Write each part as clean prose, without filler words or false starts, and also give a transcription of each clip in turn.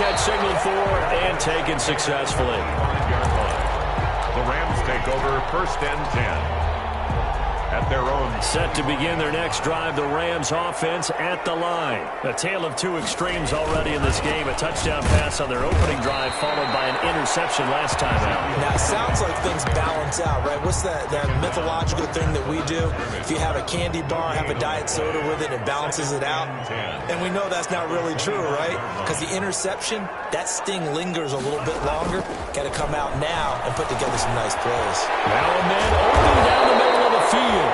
catch signaled for and taken successfully. The Rams take over 1st and 10. At their own. Set to begin their next drive, the Rams offense at the line. A tale of two extremes already in this game. A touchdown pass on their opening drive followed by an interception last time out. Now, it sounds like things balance out, right? What's that mythological thing that we do? If you have a candy bar, have a diet soda with it, it balances it out. And we know that's not really true, right? Because the interception, that sting lingers a little bit longer. Got to come out now and put together some nice plays. Now a man open down the middle of the field.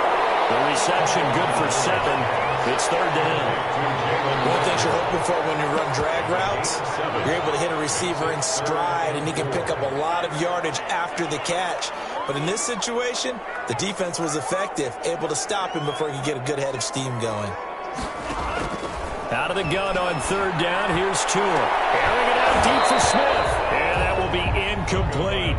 The reception good for 7. It's 3rd down. One thing you're hoping for when you run drag routes, you're able to hit a receiver in stride, and he can pick up a lot of yardage after the catch. But in this situation, the defense was effective, able to stop him before he could get a good head of steam going. Out of the gun on 3rd down, here's Tua. Airing it out deep for Smith, and that will be incomplete.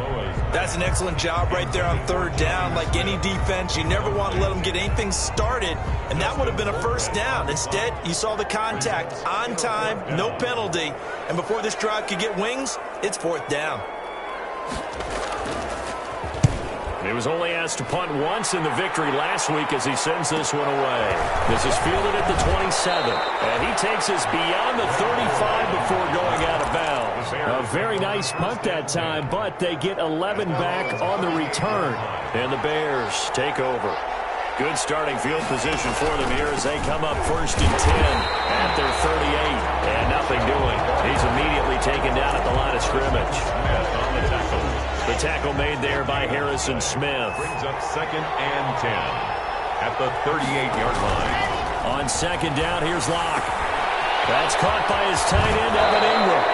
That's an excellent job right there on 3rd down. Like any defense, you never want to let them get anything started, and that would have been a 1st down. Instead, you saw the contact on time, no penalty, and before this drive could get wings, it's 4th down. He was only asked to punt once in the victory last week as he sends this one away. This is fielded at the 27, and he takes us beyond the 35 before going out of bounds. A very nice punt that time, but they get 11 back on the return, and the Bears take over. Good starting field position for them here as they come up 1st and 10 at their 38, and nothing doing. He's immediately taken down at the line of scrimmage. The tackle made there by Harrison Smith. Brings up 2nd and 10 at the 38-yard line. On 2nd down, here's Locke. That's caught by his tight end, Evan Ingram.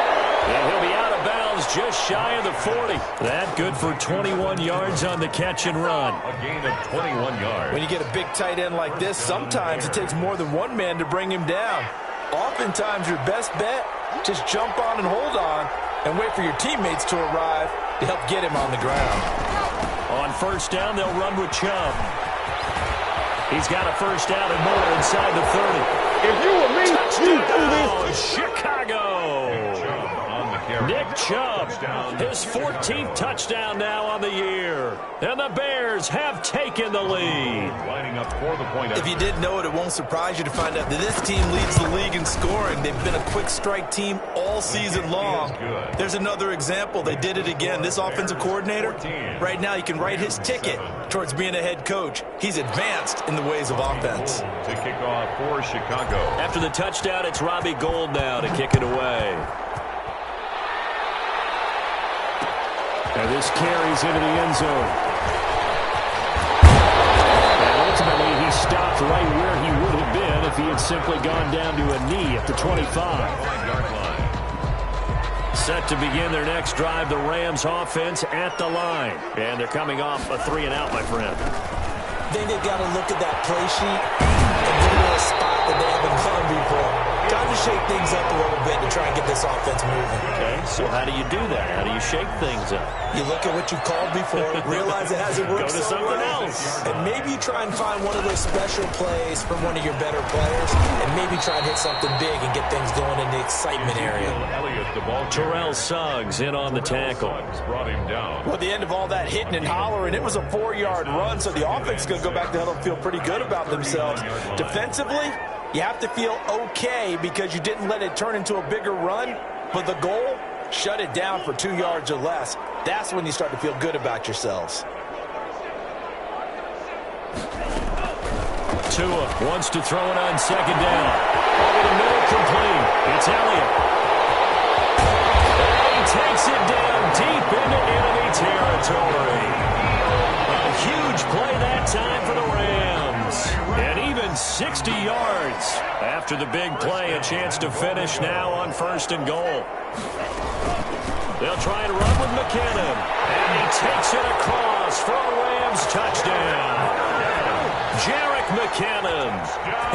And he'll be out of bounds just shy of the 40. That good for 21 yards on the catch and run. A gain of 21 yards. When you get a big tight end like this, sometimes it takes more than one man to bring him down. Oftentimes, your best bet, just jump on and hold on and wait for your teammates to arrive to help get him on the ground. On 1st down, they'll run with Chubb. He's got a 1st down and more inside the 30. If you were me, you do this. Chicago. Nick Chubb, his 14th touchdown now on the year. And the Bears have taken the lead. Lining up for the point. If you didn't know it, it won't surprise you to find out that this team leads the league in scoring. They've been a quick strike team all season long. There's another example. They did it again. This offensive coordinator, right now, you can write his ticket towards being a head coach. He's advanced in the ways of offense. To kick off for Chicago. After the touchdown, it's Robbie Gould now to kick it away. And this carries into the end zone. And ultimately, he stopped right where he would have been if he had simply gone down to a knee at the 25. Set to begin their next drive, the Rams offense at the line. And they're coming off a 3-and-out, my friend. I think they've got to look at that play sheet and get to a spot that they haven't done before. Time to shake things up a little bit to try and get this offense moving. Okay, so how do you do that? How do you shake things up? You look at what you called before, realize it hasn't worked Go to so something well, else. and maybe you try and find one of those special plays from one of your better players, and maybe try and hit something big and get things going in the excitement area. Terrell Suggs in on the tackle. Brought him down. Well, at the end of all that hitting and hollering, it was a 4-yard run, so the offense is going to go back to huddle and feel pretty good about themselves. Defensively, you have to feel okay because you didn't let it turn into a bigger run, but the goal, shut it down for 2 yards or less. That's when you start to feel good about yourselves. Tua wants to throw it on 2nd down. Over the middle, complete. It's Elliott. And he takes it down deep into enemy territory. A huge play that time for the Rams. And even 60 yards. After the big play, a chance to finish now on 1st and goal. They'll try and run with McKinnon. And he takes it across for a Rams touchdown. Jerick McKinnon,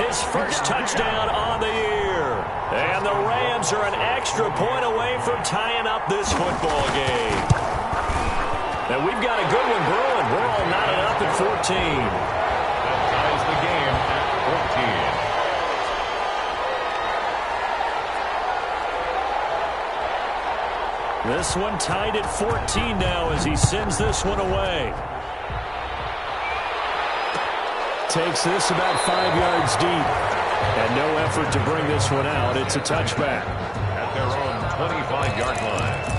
his first touchdown on the year. And the Rams are an extra point away from tying up this football game. And we've got a good one brewing. We're all knotted up at 14. That ties the game at 14. This one tied at 14 now as he sends this one away. Takes this about 5 yards deep. And no effort to bring this one out. It's a touchback. At their own 25-yard line.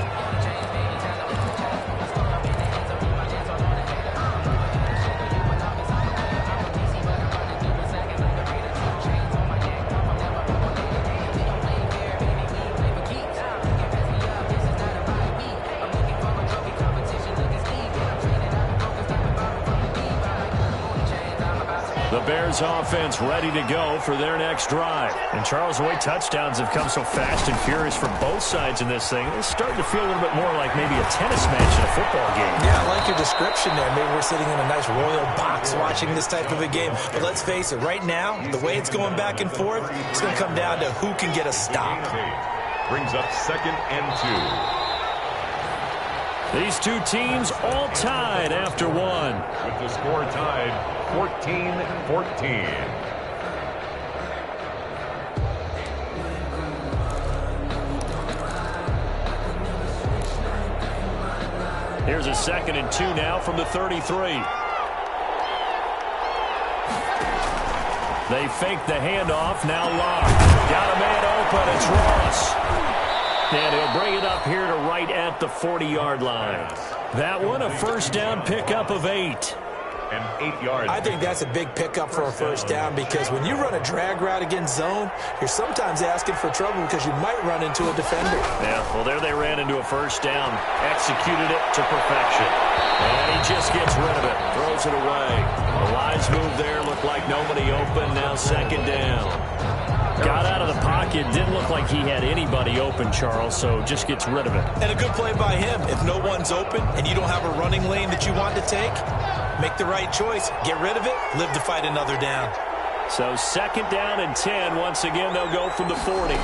The Bears offense ready to go for their next drive. And Charles, the way touchdowns have come so fast and furious for both sides in this thing, it's starting to feel a little bit more like maybe a tennis match in a football game. Yeah, I like your description there. Maybe we're sitting in a nice royal box watching this type of a game. But let's face it, right now, the way it's going back and forth, it's going to come down to who can get a stop. Brings up 2nd and 2. These two teams all tied after one. With the score tied 14-14. Here's a 2nd and 2 now from the 33. They fake the handoff. Now Locke. Got a man open. It's Ross. And he'll bring it up here to right at the 40-yard line. That one, a first down pickup of 8. And 8 yards. I think that's a big pickup for a first down because when you run a drag route against zone, you're sometimes asking for trouble because you might run into a defender. Yeah, well, there they ran into a first down. Executed it to perfection. And he just gets rid of it. Throws it away. A wise move there. Looked like nobody open. Now 2nd down. Got out of the pocket. Didn't look like he had anybody open, Charles, so just gets rid of it. And a good play by him. If no one's open and you don't have a running lane that you want to take, make the right choice. Get rid of it. Live to fight another down. So 2nd down and 10. Once again, they'll go from the 40.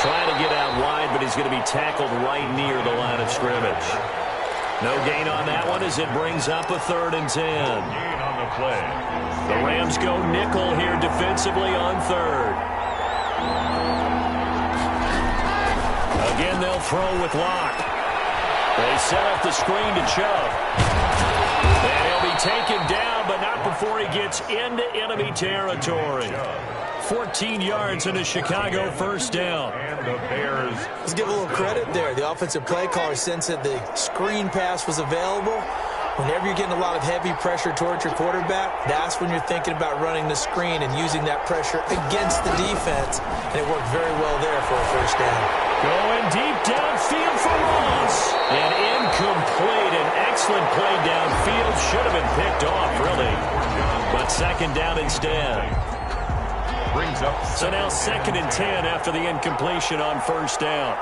Trying to get out wide, but he's going to be tackled right near the line of scrimmage. No gain on that one as it brings up a 3rd and 10. Gain on the play. The Rams go nickel here defensively on 3rd. Again, they'll throw with Locke. They set up the screen to Chubb. And he'll be taken down, but not before he gets into enemy territory. 14 yards and a Chicago first down. And the Bears. Let's give a little credit there. The offensive play caller sensed that the screen pass was available. Whenever you're getting a lot of heavy pressure towards your quarterback, that's when you're thinking about running the screen and using that pressure against the defense. And it worked very well there for a first down. Going deep downfield for Ross. And incomplete. An excellent play downfield. Should have been picked off, really. But 2nd down instead. Brings up. So now 2nd and 10 after the incompletion on first down.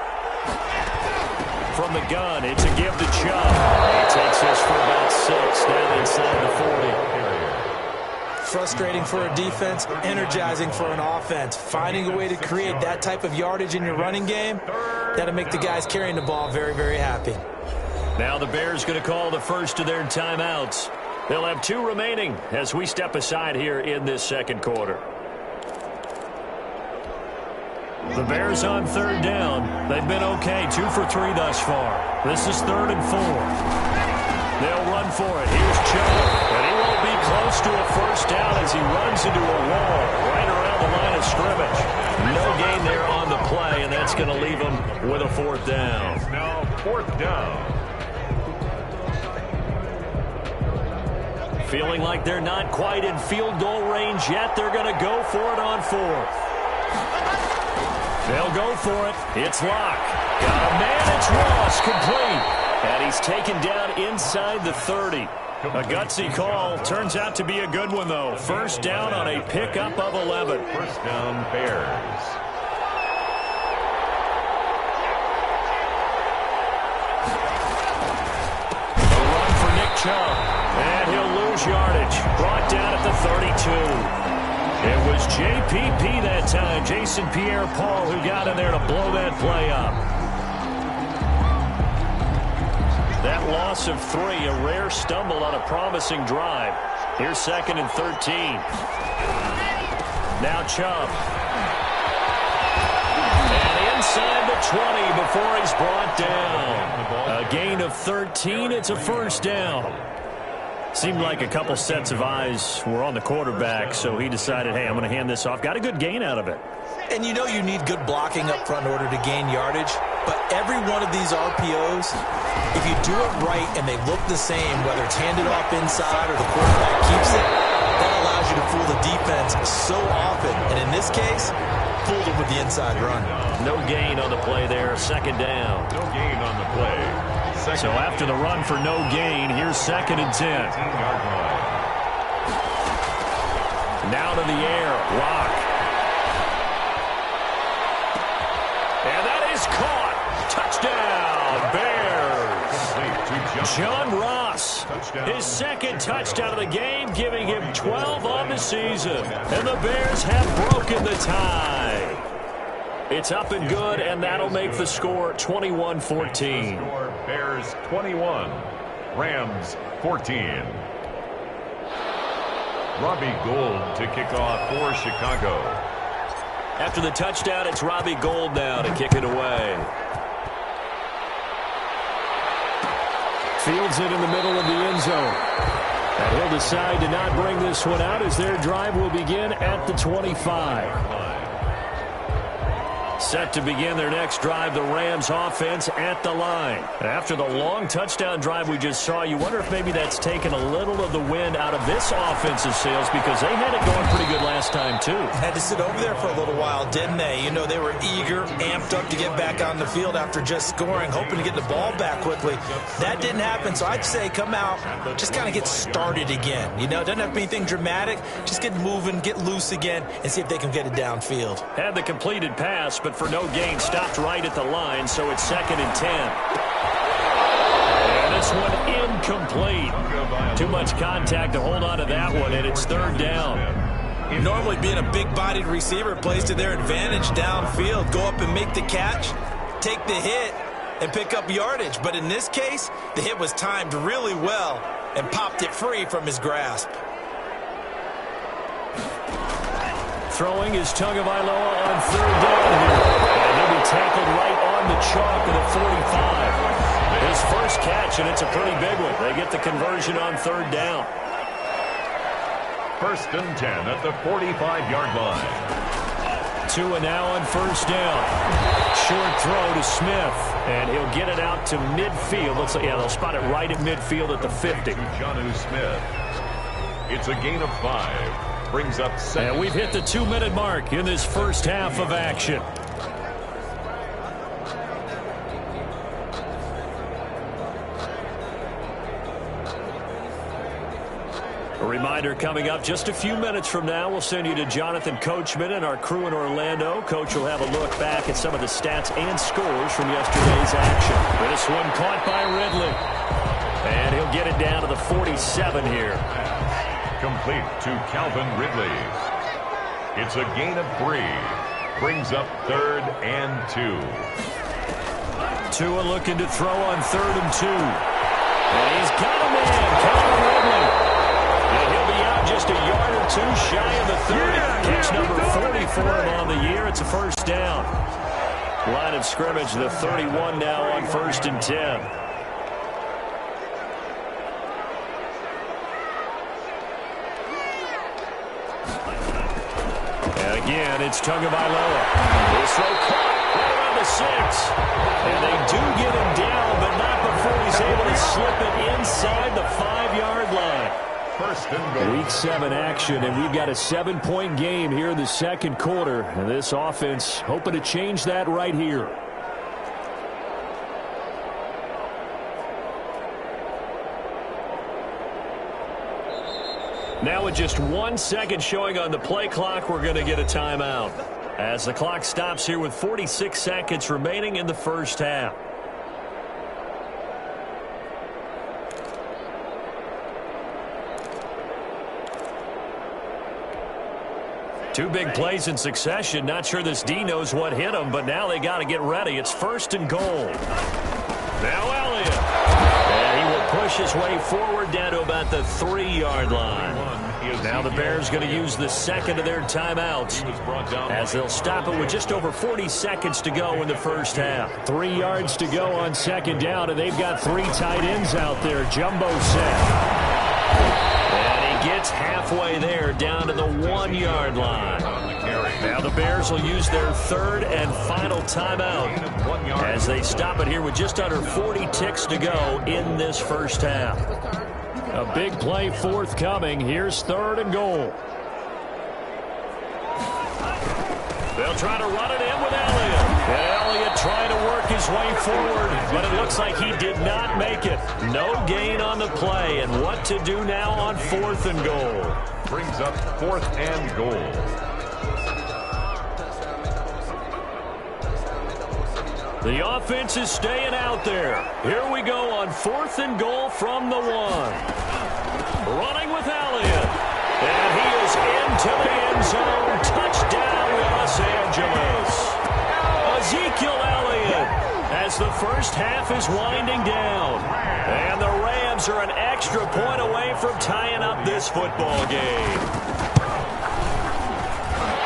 From the gun, it's a give to Chubb. He takes this for about 6, down inside the 40. Frustrating for a defense, energizing for an offense. Finding a way to create that type of yardage in your running game, that'll make the guys carrying the ball very, very happy. Now the Bears going to call the first of their timeouts. They'll have 2 remaining as we step aside here in this 2nd quarter. The Bears on 3rd down. They've been okay, 2 for 3 thus far. This is 3rd and 4. They'll run for it. Here's Chubb. And he won't be close to a first down as he runs into a wall right around the line of scrimmage. No gain there on the play, and that's going to leave him with a 4th down. It's now 4th down. Feeling like they're not quite in field goal range yet. They're going to go for it on 4th. They'll go for it. It's Locke. Got a man. It's Ross. Complete. And he's taken down inside the 30. A gutsy call. Turns out to be a good one, though. First down on a pickup of 11. First down, Bears. A run for Nick Chubb. And he'll lose yardage. Brought down at the 32. It was JPP that time, Jason Pierre-Paul, who got in there to blow that play up. That loss of 3, a rare stumble on a promising drive. Here's 2nd and 13. Now Chubb. inside the 20 before he's brought down. A gain of 13. It's a first down. Seemed like a couple sets of eyes were on the quarterback, so he decided, hey, I'm going to hand this off. Got a good gain out of it. And you know you need good blocking up front in order to gain yardage, but every one of these RPOs, if you do it right and they look the same, whether it's handed off inside or the quarterback keeps it, that allows you to fool the defense so often. And in this case, fooled them with the inside run. No gain on the play there, second down. No gain on the play. So after the run for no gain, here's 2nd and 10. Now to the air, Rock. And that is caught. Touchdown, Bears. John Ross, his 2nd touchdown of the game, giving him 12 on the season. And the Bears have broken the tie. It's up and good, and that'll make the score 21-14. Bears 21, Rams 14. Robbie Gould to kick off for Chicago. After the touchdown, it's Robbie Gould now to kick it away. Fields it in the middle of the end zone. And he'll decide to not bring this one out as their drive will begin at the 25. Set to begin their next drive, the Rams offense at the line. After the long touchdown drive we just saw, you wonder if maybe that's taken a little of the wind out of this offensive sails because they had it going pretty good last time too. Had to sit over there for a little while, didn't they? You know, they were eager, amped up to get back on the field after just scoring, hoping to get the ball back quickly. That didn't happen, so I'd say come out, just kind of get started again. You know, it doesn't have to be anything dramatic. Just get moving, get loose again, and see if they can get it downfield. Had the completed pass, but for no gain, stopped right at the line, so it's 2nd and 10. And this one incomplete. Too much contact to hold on to that one, and it's 3rd down. Normally being a big-bodied receiver plays to their advantage downfield. Go up and make the catch, take the hit, and pick up yardage. But in this case, the hit was timed really well and popped it free from his grasp. Throwing is Tagovailoa on 3rd down here. And he'll be tackled right on the chalk of the 45. His first catch, and it's a pretty big one. They get the conversion on 3rd down. 1st and 10 at the 45-yard line. Tua now on 1st down. Short throw to Smith, and he'll get it out to midfield. Looks like, yeah, they'll spot it right at midfield at the 50. Jonnu Smith. It's a gain of 5. Brings up 7. And we've hit the 2-minute mark in this first half of action. A reminder coming up just a few minutes from now, we'll send you to Jonathan Coachman and our crew in Orlando. Coach will have a look back at some of the stats and scores from yesterday's action. This one caught by Ridley. And he'll get it down to the 47 here. Complete to Calvin Ridley. It's a gain of 3. Brings up 3rd and 2. Tua looking to throw on 3rd and 2. And he's got a man, Calvin Ridley. And he'll be out just a yard or 2 shy of the 30. Catch number 40 for him on the year. It's a first down. Line of scrimmage, the 31 now on 1st and 10. Again, it's Tagovailoa. This throw caught right around the 6. And they do get him down, but not before he's able to slip it inside the 5-yard line. 1st and goal. Week 7 action, and we've got a 7-point game here in the 2nd quarter. And this offense hoping to change that right here. Now with just 1 second showing on the play clock, we're going to get a timeout. As the clock stops here with 46 seconds remaining in the first half. Two big plays in succession. Not sure this D knows what hit him, but now they got to get ready. It's 1st and goal. Now Elliott. And he will push his way forward down to about the 3-yard line. Now the Bears going to use the second of their timeouts as they'll stop it with just over 40 seconds to go in the first half. 3 yards to go on second down, and they've got 3 tight ends out there. Jumbo set. And he gets halfway there down to the 1-yard line. Now the Bears will use their third and final timeout as they stop it here with just under 40 ticks to go in this first half. A big play forthcoming. Here's third and goal. They'll try to run it in with Elliott. And Elliott trying to work his way forward, but it looks like he did not make it. No gain on the play, and what to do now on fourth and goal. Brings up fourth and goal. The offense is staying out there. Here we go on fourth and goal from the 1. Running with Elliott. And he is into the end zone. Touchdown, Los Angeles. Ezekiel Elliott as the first half is winding down. And the Rams are an extra point away from tying up this football game.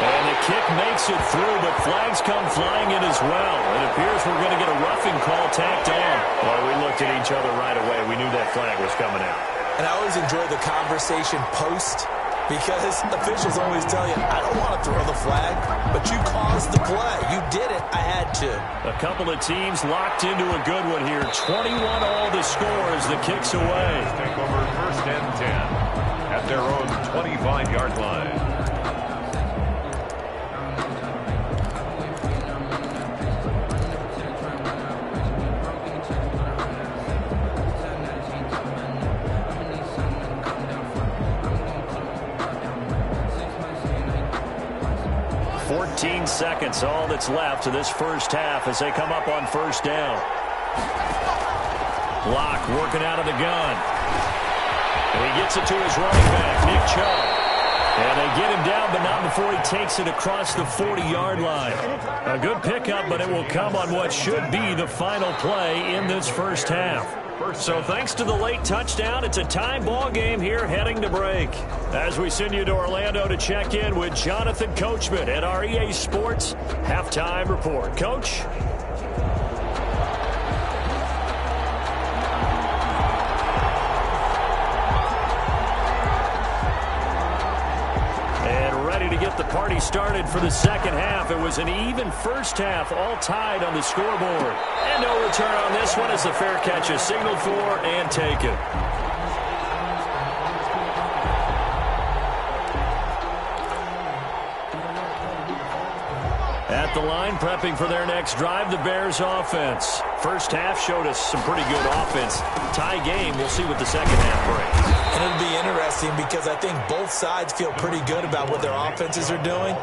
And the kick makes it through, but flags come flying in as well. It appears we're going to get a roughing call tacked on. Well, we looked at each other right away. We knew that flag was coming out. And I always enjoy the conversation post because officials always tell you, I don't want to throw the flag, but you caused the play. You did it. I had to. A couple of teams locked into a good one here. 21 all the score as the kick's away. Take over first and 10 at their own 25-yard line. Seconds, all that's left to this first half as they come up on first down. Locke working out of the gun. And he gets it to his running back, Nick Chubb. And they get him down, but not before he takes it across the 40-yard line. A good pickup, but it will come on what should be the final play in this first half. So thanks to the late touchdown, it's a tie ball game here heading to break. As we send you to Orlando to check in with Jonathan Coachman at our EA Sports Halftime Report. Coach? To get the party started for the second half. It was an even first half, all tied on the scoreboard. And no return on this one as the fair catch is signaled for and taken. At the line, prepping for their next drive, the Bears offense. First half showed us some pretty good offense. Tie game, we'll see what the second half brings. And it'll be interesting because I think both sides feel pretty good about what their offenses are doing.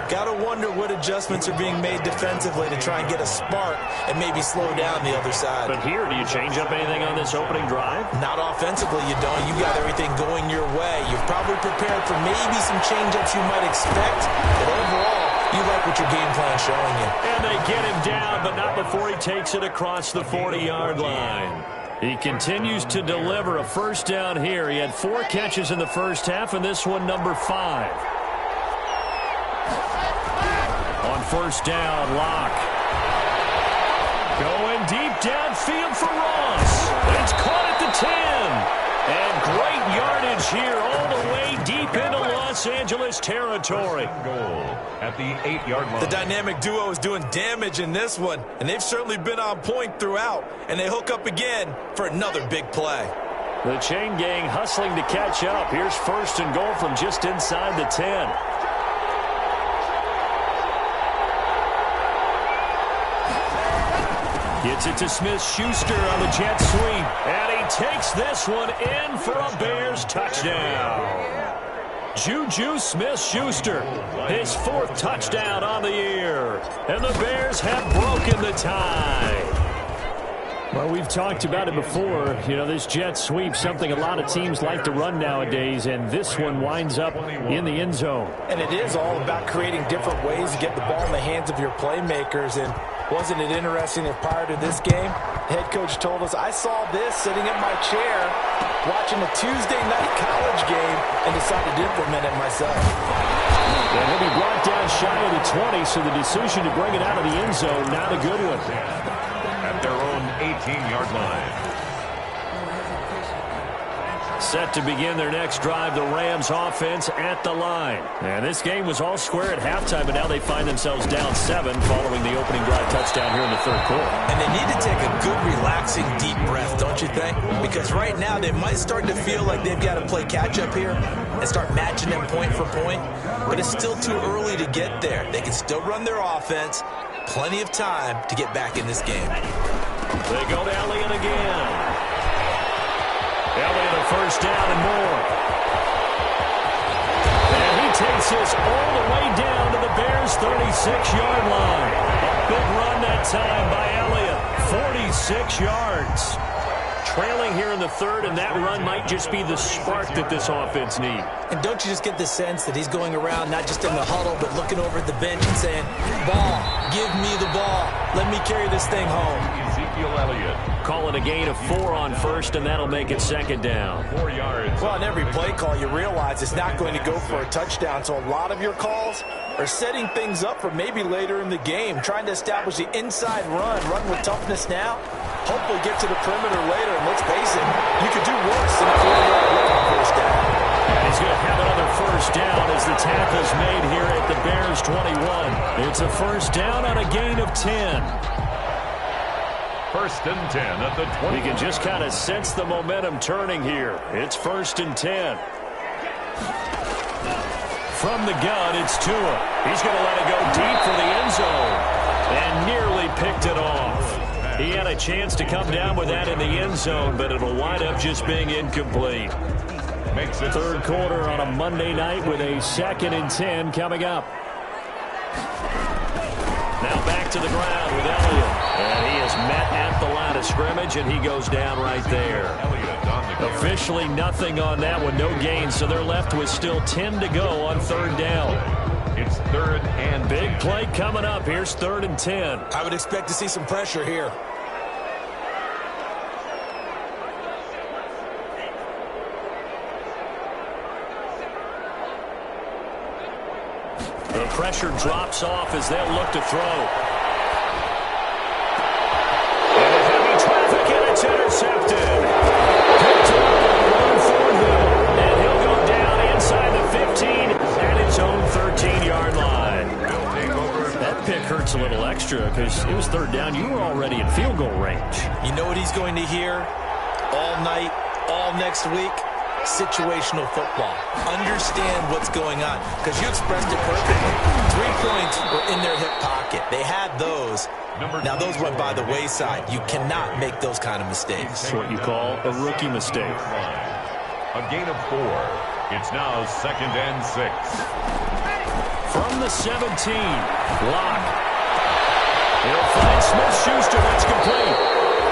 Got to wonder what adjustments are being made defensively to try and get a spark and maybe slow down the other side. But here, do you change up anything on this opening drive? Not offensively, you don't. You got everything going your way. You've probably prepared for maybe some change-ups you might expect, but overall, you like what your game plan's showing you. And they get him down, but not before he takes it across the 40-yard line. He continues to deliver a first down here. He had 4 catches in the first half, and this one number 5. On first down, Locke. Going deep downfield for Ross. It's caught at the 10. And great yardage here all the way deep into Los Angeles territory. Goal at the 8-yard line. The dynamic duo is doing damage in this one, and they've certainly been on point throughout. And they hook up again for another big play. The chain gang hustling to catch up. Here's first and goal from just inside the 10. Gets it to Smith-Schuster on the jet sweep. And he takes this one in for a Bears touchdown. Juju Smith-Schuster, his 4th touchdown on the year. And the Bears have broken the tie. Well, we've talked about it before. You know, this jet sweep, something a lot of teams like to run nowadays, and this one winds up in the end zone. And it is all about creating different ways to get the ball in the hands of your playmakers. And wasn't it interesting that prior to this game, the head coach told us, I saw this sitting in my chair watching a Tuesday night college game and decided to implement it myself. And he'll be brought down shy of the 20, so the decision to bring it out of the end zone, not a good one. At their own 18-yard line. Set to begin their next drive, the Rams offense at the line. And this game was all square at halftime, but now they find themselves down 7 following the opening drive touchdown here in the third quarter. And they need to take a good, relaxing, deep breath, don't you think? Because right now they might start to feel like they've got to play catch-up here and start matching them point for point. But it's still too early to get there. They can still run their offense. Plenty of time to get back in this game. They go to Elliott again. Elliott a first down and more. And he takes this all the way down to the Bears' 36-yard line. A big run that time by Elliott. 46 yards. Trailing here in the third, and that run might just be the spark that this offense needs. And don't you just get the sense that he's going around not just in the huddle, but looking over at the bench and saying, ball, give me the ball. Let me carry this thing home. Ezekiel Elliott. Call it a gain of 4 on first, and that'll make it second down. 4 yards. Well, in every play call, you realize it's not going to go for a touchdown, so a lot of your calls are setting things up for maybe later in the game, trying to establish the inside run with toughness now, hopefully get to the perimeter later, and let's face it, you could do worse than a 4-yard run on first down. And he's going to have another first down as the tackle's made here at the Bears' 21. It's a first down on a gain of 10. First and 10 at the 20. We can just kind of sense the momentum turning here. It's first and 10. From the gun, it's Tua. He's going to let it go deep for the end zone. And nearly picked it off. He had a chance to come down with that in the end zone, but it'll wind up just being incomplete. Makes it third quarter on a Monday night with a second and 10 coming up. Now back to the ground with Elliott. And he is met at the line of scrimmage, and he goes down right there. Officially nothing on that one, no gain, so they're left with still 10 to go on third down. It's third and big play coming up. Here's third and 10. I would expect to see some pressure here. The pressure drops off as they'll look to throw. It's intercepted. Picked up on Thornhill. And he'll go down inside the 15 at his own 13-yard line. That pick hurts a little extra because it was third down. You were already in field goal range. You know what he's going to hear all night, all next week? Situational football. Understand what's going on. Because you expressed it perfectly. 3 points were in their hip pocket. They had those. Now, those went by the wayside. You cannot make those kind of mistakes. That's what you call a rookie mistake. A gain of 4. It's now second and 6. From the 17. Lock. He'll find Smith-Schuster. That's complete.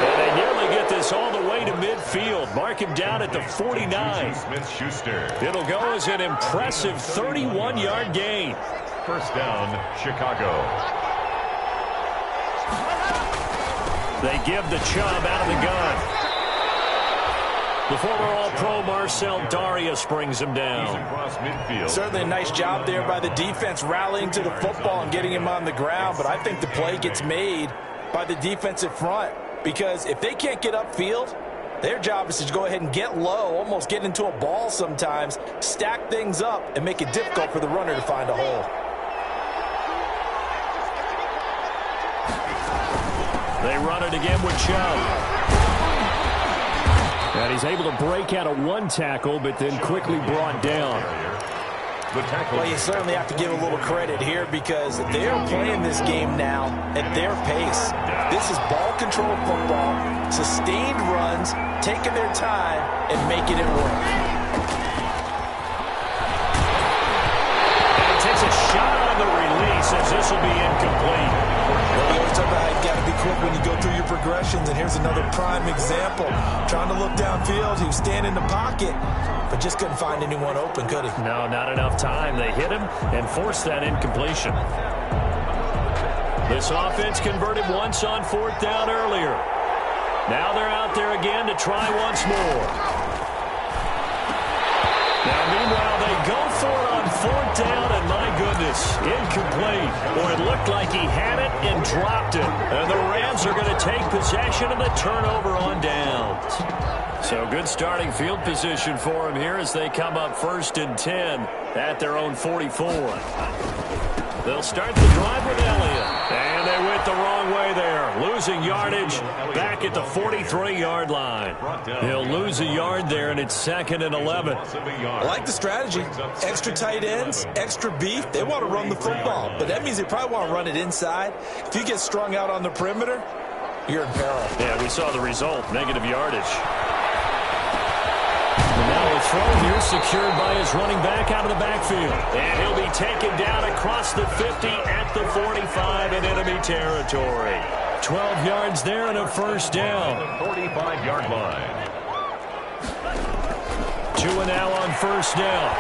And they nearly get this all the way to midfield. Mark him down at the 49. Smith-Schuster. It'll go as an impressive 31-yard gain. First down, Chicago. They give the Chubb out of the gun. The former All-Pro Marcel Darius brings him down. Across midfield. Certainly a nice job there by the defense rallying to the football and getting him on the ground, but I think the play gets made by the defensive front because if they can't get upfield, their job is to go ahead and get low, almost get into a ball sometimes, stack things up, and make it difficult for the runner to find a hole. They run it again with Chubb. And he's able to break out of one tackle, but then quickly brought down. Well, you certainly have to give a little credit here because they're playing this game now at their pace. This is ball control football, sustained runs, taking their time, and making it work. And he takes a shot on the release as this will be incomplete. Well, we always talk about how you got to be quick when you go through your progressions, and here's another prime example. Trying to look downfield, he was standing in the pocket, but just couldn't find anyone open, could he? No, not enough time. They hit him and forced that incompletion. This offense converted once on fourth down earlier. Now they're out there again to try once more. Now, meanwhile, they go for it on fourth down, and my goodness, incomplete. Or it looked like he had it and dropped it. And the Rams are going to take possession of the turnover on downs. So good starting field position for him here as they come up 1st and 10 at their own 44. They'll start the drive with Elliott. And they went the wrong way there. Losing yardage back at the 43-yard line. He'll lose a yard there, and it's 2nd and 11. I like the strategy. Extra tight ends, extra beef. They want to run the football, but that means they probably want to run it inside. If you get strung out on the perimeter, you're in peril. Yeah, we saw the result, negative yardage. And now a throw here secured by his running back out of the backfield. And he'll be taken down across the 50 at the 45 in enemy territory. 12 yards there and a first down. 45-yard line. 2 and now on first down.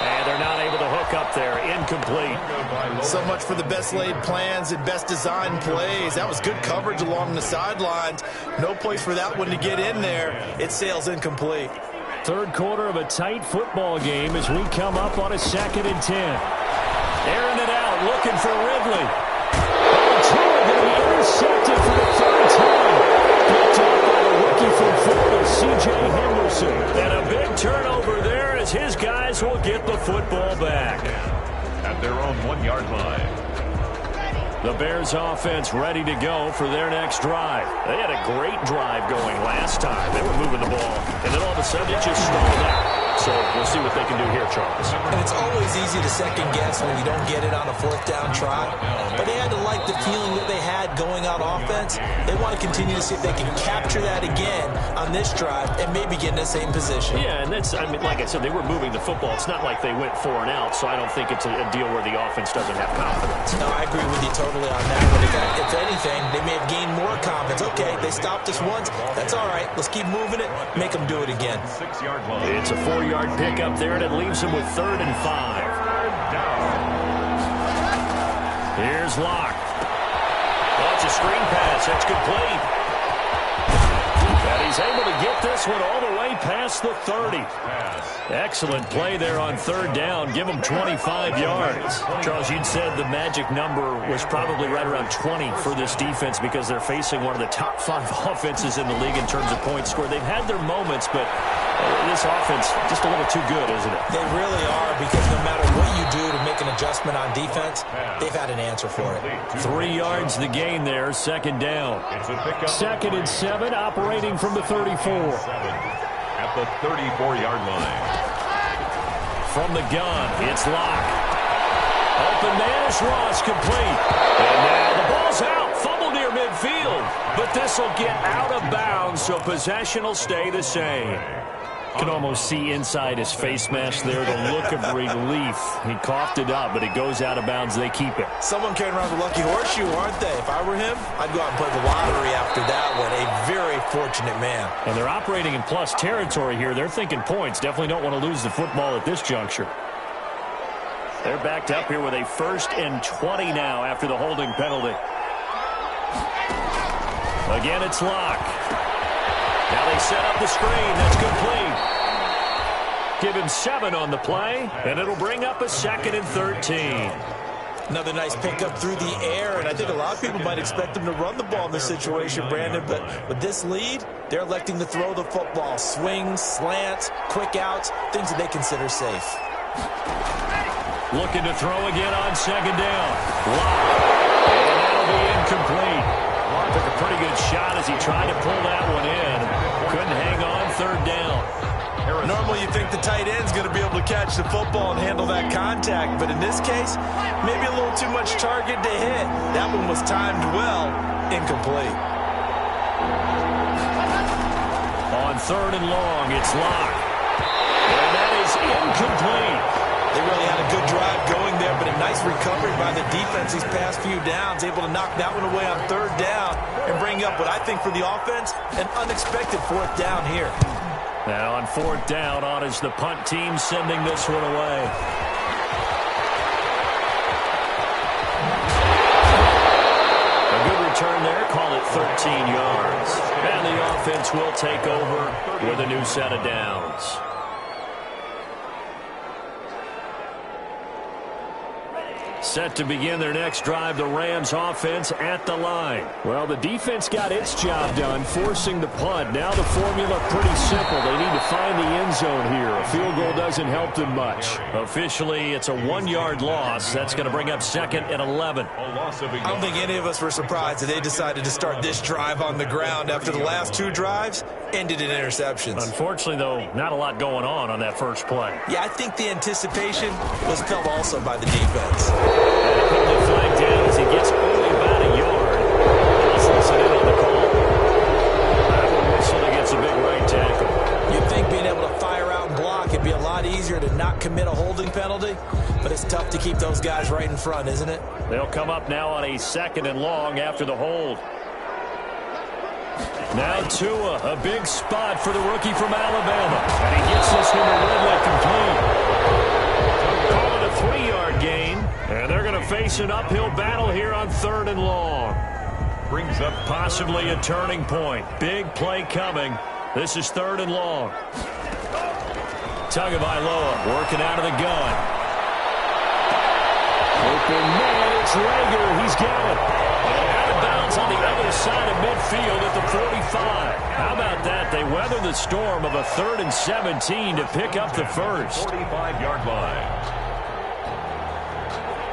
And they're not able to hook up there. Incomplete. So much for the best laid plans and best designed plays. That was good coverage along the sidelines. No place for that one to get in there. It sails incomplete. Third quarter of a tight football game as we come up on a 2nd and 10. Airing it out, looking for Ridley. And two are going to be intercepted for the third time. Picked up by the rookie from Florida, C.J. Henderson. And a big turnover there as his guys will get the football back. At their own 1-yard line. The Bears offense ready to go for their next drive. They had a great drive going last time. They were moving the ball, and then all of a sudden it just stalled out. So we'll see what they can do here, Charles. And it's always easy to second guess when you don't get it on a 4th down try. But they had to like the feeling that they had going out offense. They want to continue to see if they can capture that again on this drive and maybe get in the same position. Yeah, and that's, I mean, like I said, they were moving the football. It's not like they went 4 and out, so I don't think it's a deal where the offense doesn't have confidence. No, I agree with you totally on that one. If anything, they may have gained more confidence. Okay, they stopped us once. That's all right. Let's keep moving it. Make them do it again. 6-yard line. It's a 4-yard pickup there, and it leaves them with 3rd and 5. Here's Locke. That's a screen pass. That's complete. And he's able to get this one all the way past the 30. Excellent play there on 3rd down. Give them 25 yards. Charles, you'd said the magic number was probably right around 20 for this defense because they're facing one of the top 5 offenses in the league in terms of points scored. They've had their moments, but this offense just a little too good, isn't it? They really are, because no matter what you do to make an adjustment on defense, they've had an answer for it. 3 yards the gain there, 2nd down. 2nd and 7, operating from the 34. At the 34-yard line. From the gun, it's Locke. Open man is Ross, complete. And now the ball's out, fumble near midfield. But this will get out of bounds, so possession will stay the same. Can almost see inside his face mask there the look of relief. He coughed it up, but it goes out of bounds. They keep it. Someone carrying around the lucky horseshoe, aren't they? If I were him, I'd go out and play the lottery after that one. A very fortunate man. And they're operating in plus territory here. They're thinking points. Definitely don't want to lose the football at this juncture. They're backed up here with a 1st and 20 now after the holding penalty. Again, it's Locke. Now they set up the screen. That's complete. Give him 7 on the play, and it'll bring up a 2nd and 13. Another nice pickup through the air, and I think a lot of people might expect them to run the ball in this situation, Brandon, but with this lead, they're electing to throw the football. Swings, slants, quick outs, things that they consider safe. Looking to throw again on 2nd down. Locke. And that'll be incomplete. Took a pretty good shot as he tried to pull that one in. Couldn't hang on 3rd down. Normally you think the tight end's going to be able to catch the football and handle that contact, but in this case, maybe a little too much target to hit. That one was timed well, incomplete. On 3rd and long, it's Locke. And that is incomplete. They really had a good drive going there, but a nice recovery by the defense these past few downs, able to knock that one away on 3rd down and bring up what I think for the offense, an unexpected 4th down here. Now on 4th down, on is the punt team sending this one away. A good return there, call it 13 yards. And the offense will take over with a new set of downs. Set to begin their next drive, the Rams offense at the line. Well, the defense got its job done, forcing the punt. Now the formula pretty simple. They need to find the end zone here. A field goal doesn't help them much. Officially, it's a 1-yard loss. That's going to bring up second and 11. I don't think any of us were surprised that they decided to start this drive on the ground after the last 2 drives ended in interceptions. Unfortunately, though, not a lot going on that first play. Yeah, I think the anticipation was felt also by the defense. And putting the flag down as he gets only about a yard. Let's listen in on the call. That one whistle against a big right tackle. You'd think being able to fire out and block, it'd be a lot easier to not commit a holding penalty, but it's tough to keep those guys right in front, isn't it? They'll come up now on a 2nd and long after the hold. Now Tua, a big spot for the rookie from Alabama. And he gets this one to Ridley complete. Call it a 3-yard gain. And they're going to face an uphill battle here on 3rd and long. Brings up possibly a turning point. Big play coming. This is 3rd and long. Tagovailoa working out of the gun. Open man, it's Rager. He's got it. Out of bounds on the other side of midfield at the 45. How about that? They weather the storm of a 3rd and 17 to pick up the first. 45-yard line.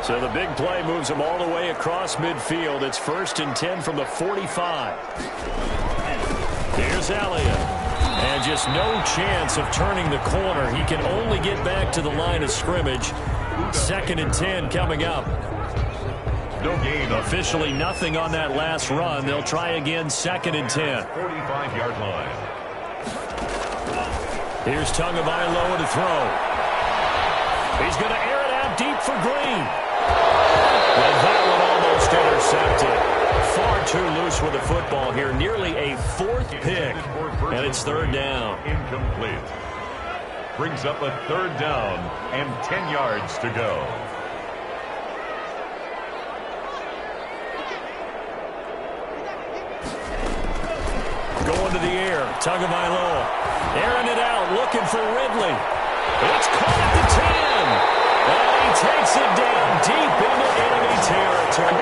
So the big play moves them all the way across midfield. It's 1st and 10 from the 45. Here's Elliott. And just no chance of turning the corner. He can only get back to the line of scrimmage. 2nd and 10 coming up. No gain. Officially nothing on that last run. They'll try again 2nd and 10. 45-yard line. Here's Tagovailoa to throw. He's going to air it out deep for Green. And that one almost intercepted. Far too loose with the football here. Nearly a 4th pick. And it's 3rd down. Incomplete. Brings up a 3rd down and 10 yards to go. Going to the air. Tagovailoa airing it out, looking for Ridley. It's caught at the 10. And he takes it down deep into enemy territory.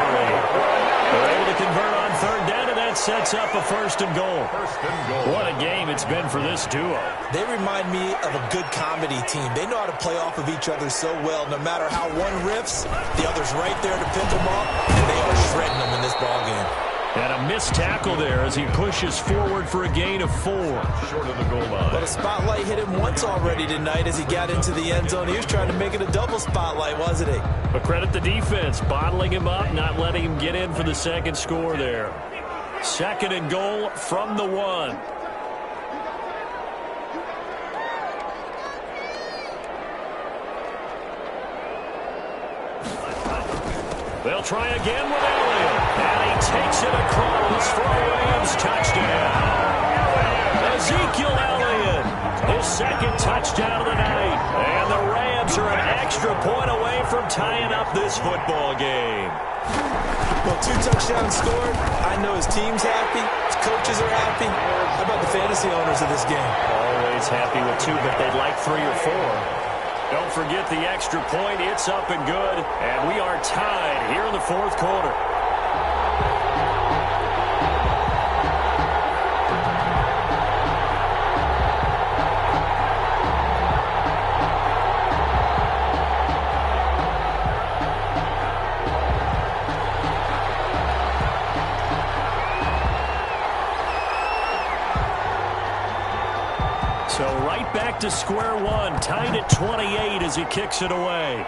They're able to convert on 3rd down, and that sets up a 1st and goal. What a game it's been for this duo. They remind me of a good comedy team. They know how to play off of each other so well. No matter how one riffs, the other's right there to pick them up, and they are shredding them in this ballgame. And a missed tackle there as he pushes forward for a gain of 4. Short of the goal line. But a spotlight hit him once already tonight as he got into the end zone. He was trying to make it a double spotlight, wasn't he? But credit the defense, bottling him up, not letting him get in for the 2nd score there. 2nd and goal from the 1. They'll try again with Elliott. And he takes it across for a Rams touchdown. Ezekiel Elliott, his 2nd touchdown of the night. And the Rams are an extra point away from tying up this football game. Well, 2 touchdowns scored. I know his team's happy. His coaches are happy. How about the fantasy owners of this game? Always happy with 2, but they'd like 3 or 4. Don't forget the extra point. It's up and good. And we are tied here in the 4th quarter. So right back to square one, tied at 28 as he kicks it away.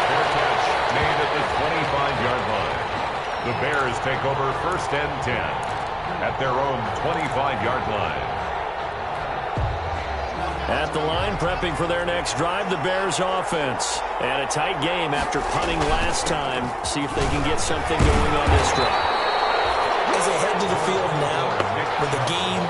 Fair catch made at the 25-yard line. The Bears take over 1st and 10 at their own 25-yard line. At the line, prepping for their next drive, the Bears offense. And a tight game after punting last time. See if they can get something going on this drive. As they head to the field now, with the game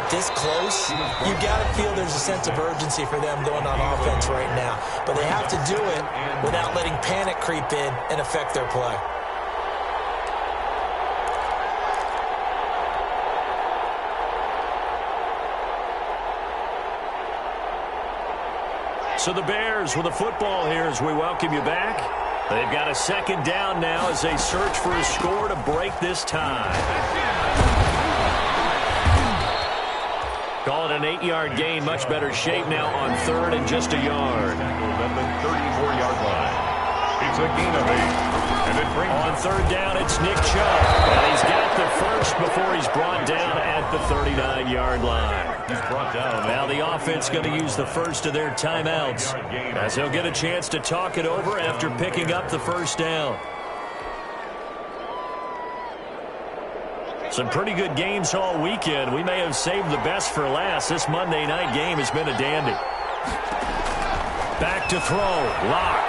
this close, you got to feel there's a sense of urgency for them going on offense right now. But they have to do it without letting panic creep in and affect their play. So the Bears with the football here as we welcome you back. They've got a second down now as they search for a score to break this tie. Call it an 8-yard gain. Much better shape now on third and just a yard. At the 34-yard line. It's a gain of 8. And it brings on third down, it's Nick Chubb. And he's got the first before he's brought down at the 39-yard line. He's brought down. Now the offense going to use the first of their timeouts as he'll get a chance to talk it over after picking up the first down. Some pretty good games all weekend. We may have saved the best for last. This Monday night game has been a dandy. Back to throw. Lock.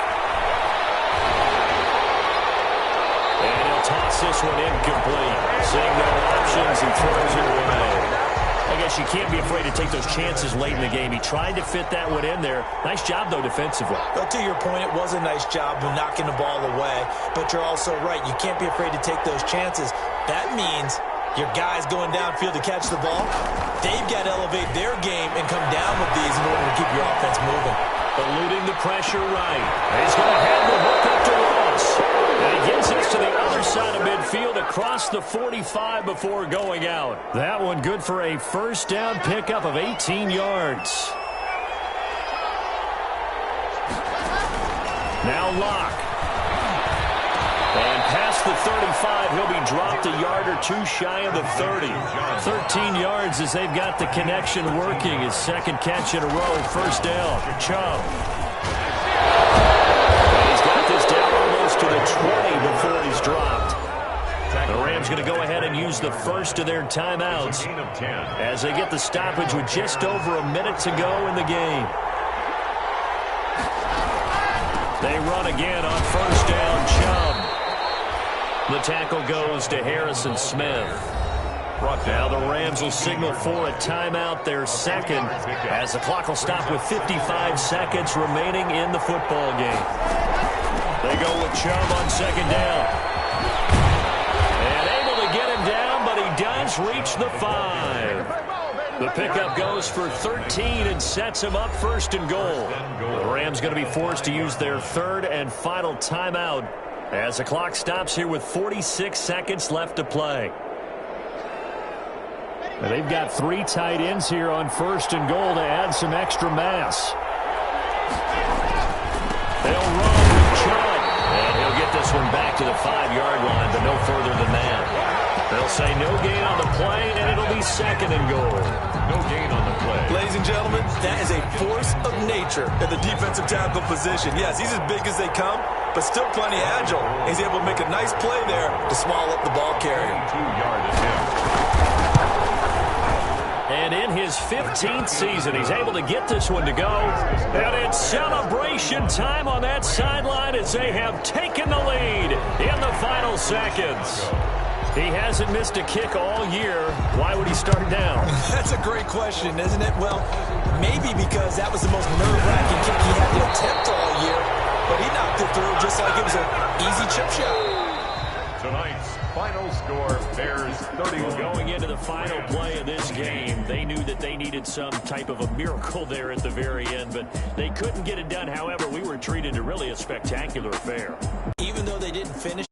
And he'll toss this one incomplete. Seeing no options, he throws it away. I guess you can't be afraid to take those chances late in the game. He tried to fit that one in there. Nice job, though, defensively. Well, to your point, it was a nice job of knocking the ball away. But you're also right. You can't be afraid to take those chances. That means your guys going downfield to catch the ball, they've got to elevate their game and come down with these in order to keep your offense moving. Eluding the pressure right. He's going to have the hook up to Ross. And he gets us to the other side of midfield across the 45 before going out. That one good for a first down pickup of 18 yards. Now Locke. And past the 35, he'll be dropped a yard or two shy of the 30. 13 yards as they've got the connection working. His second catch in a row, first down. Chubb. And he's got this down almost to the 20 before he's dropped. The Rams going to go ahead and use the first of their timeouts as they get the stoppage with just over a minute to go in the game. They run again on first down, Chubb. The tackle goes to Harrison Smith. Now the Rams will signal for a timeout, their second, as the clock will stop with 55 seconds remaining in the football game. They go with Chubb on second down. And able to get him down, but he does reach the 5. The pickup goes for 13 and sets him up first and goal. The Rams going to be forced to use their third and final timeout as the clock stops here with 46 seconds left to play. Now they've got 3 tight ends here on first and goal to add some extra mass. They'll run with Chubb, and he'll get this one back to the 5-yard line, but no further than that. They'll say no gain on the play, and it'll be second and goal. No gain on the play. Ladies and gentlemen, that is a force of nature in the defensive tackle position. Yes, he's as big as they come, but still plenty agile. He's able to make a nice play there to swallow up the ball carrier. 2-yard attempt. And in his 15th season, he's able to get this one to go. And it's celebration time on that sideline as they have taken the lead in the final seconds. He hasn't missed a kick all year. Why would he start down? That's a great question, isn't it? Well, maybe because that was the most nerve-wracking kick he had to attempt all year. But he knocked it through just like it was an easy chip shot. Tonight's final score, Bears 30. Going into the final play of this game, they knew that they needed some type of a miracle there at the very end, but they couldn't get it done. However, we were treated to really a spectacular affair. Even though they didn't finish